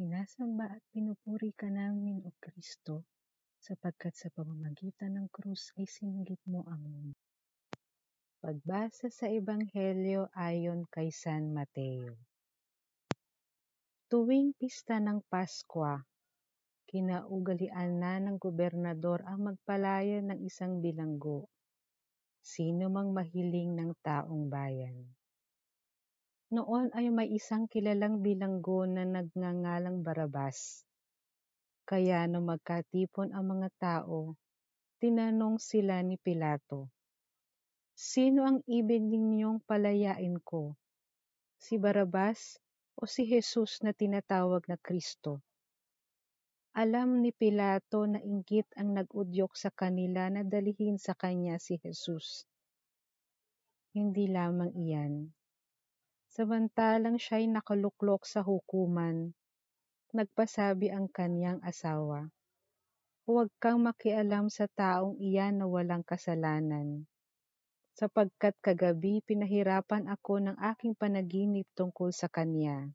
Sinasamba at pinupuri ka namin, O Kristo, sapagkat sa pamamagitan ng krus ay singgit mo ang mundo. Pagbasa sa Ebanghelyo ayon kay San Mateo. Tuwing pista ng Paskwa, kinaugalian na ng gobernador ang magpalaya ng isang bilanggo, sino mang mahiling ng taong bayan. Noon ay may isang kilalang bilanggo na nagngangalang Barrabas. Kaya nung magkatipon ang mga tao, tinanong sila ni Pilato, "Sino ang ibig ninyong palayain ko? Si Barrabas o si Jesus na tinatawag na Kristo?" Alam ni Pilato na inggit ang nag-udyok sa kanila na dalhin sa kanya si Jesus. Hindi lamang iyan. Samantalang siya'y nakaluklok sa hukuman, nagpasabi ang kanyang asawa, "Huwag kang makialam sa taong iyan na walang kasalanan, sapagkat kagabi pinahirapan ako ng aking panaginip tungkol sa kanya."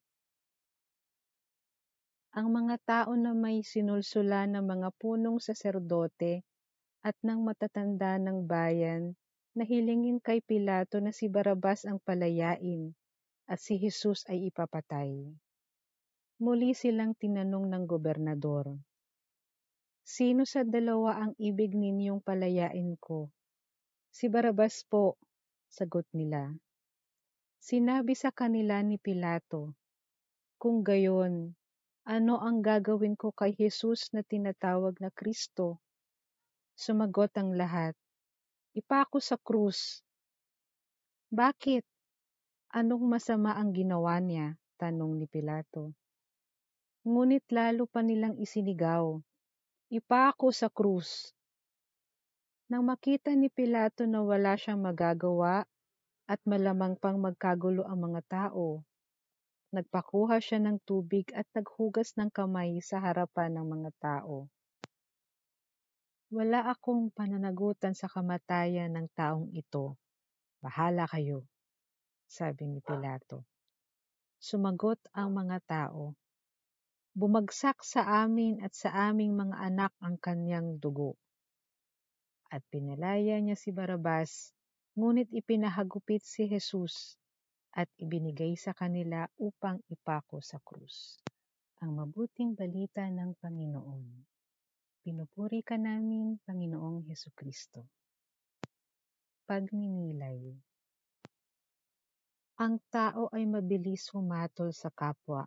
Ang mga tao na may sinulsulan ng mga punong saserdote at ng matatanda ng bayan na hilingin kay Pilato na si Barrabas ang palayain at si Jesus ay ipapatay. Muli silang tinanong ng gobernador, "Sino sa dalawa ang ibig ninyong palayain ko?" "Si Barrabas po," sagot nila. Sinabi sa kanila ni Pilato, "Kung gayon, ano ang gagawin ko kay Jesus na tinatawag na Kristo?" Sumagot ang lahat, "Ipako sa krus." "Bakit? Anong masama ang ginawa niya?" tanong ni Pilato. Ngunit lalo pa nilang isinigaw, "Ipako sa krus." Nang makita ni Pilato na wala siyang magagawa at malamang pang magkagulo ang mga tao, nagpakuha siya ng tubig at naghugas ng kamay sa harapan ng mga tao. "Wala akong pananagutan sa kamatayan ng taong ito. Bahala kayo," sabi ni Pilato. Sumagot ang mga tao, "Bumagsak sa amin at sa aming mga anak ang kanyang dugo." At pinalaya niya si Barrabas, ngunit ipinahagupit si Jesus at ibinigay sa kanila upang ipako sa krus. Ang mabuting balita ng Panginoon. Pinupuri ka namin, Panginoong Hesukristo. Pagninilay. Ang tao ay mabilis humatol sa kapwa.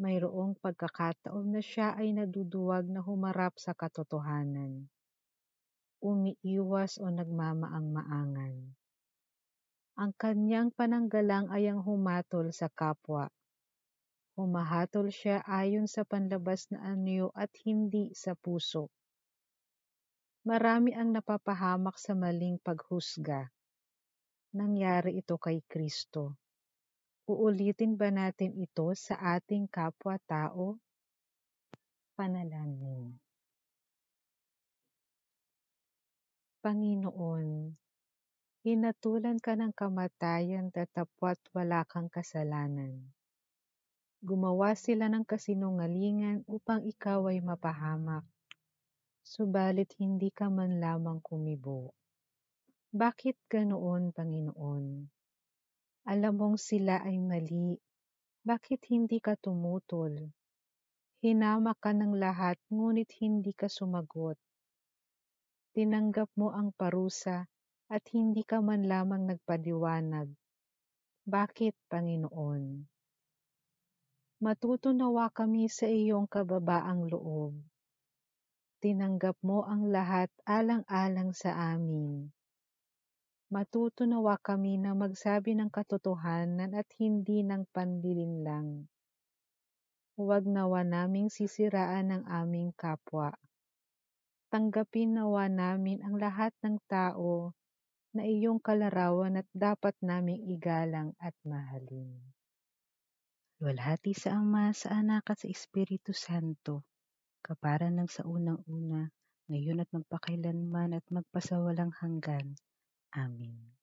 Mayroong pagkakataon na siya ay naduduwag na humarap sa katotohanan. Umiiwas o nagmamaang-maangan. Ang kanyang pananggalang ay ang humatol sa kapwa. Humahatol siya ayon sa panlabas na anyo at hindi sa puso. Marami ang napapahamak sa maling paghusga. Nangyari ito kay Kristo. Uulitin ba natin ito sa ating kapwa-tao? Panalangin. Panginoon, hinatulan ka ng kamatayan datapwat wala kang kasalanan. Gumawa sila ng kasinungalingan upang ikaw ay mapahamak, subalit hindi ka man lamang kumibo. Bakit ganoon, Panginoon? Alam mong sila ay mali, bakit hindi ka tumutol? Hinamak ka ng lahat, ngunit hindi ka sumagot. Tinanggap mo ang parusa at hindi ka man lamang nagpaliwanag. Bakit, Panginoon? Matutunawa kami sa iyong kababaang loob. Tinanggap mo ang lahat alang-alang sa amin. Matutunawa kami na magsabi ng katotohanan at hindi ng panlilinlang. Huwag nawa naming sisiraan ang aming kapwa. Tanggapin nawa namin ang lahat ng tao na iyong kalarawan at dapat naming igalang at mahalin. Luwalhati sa Ama, sa Anak at sa Espiritu Santo, kapara ng sa unang-una, ngayon at magpakailanman at magpasawalang hanggan. Amen.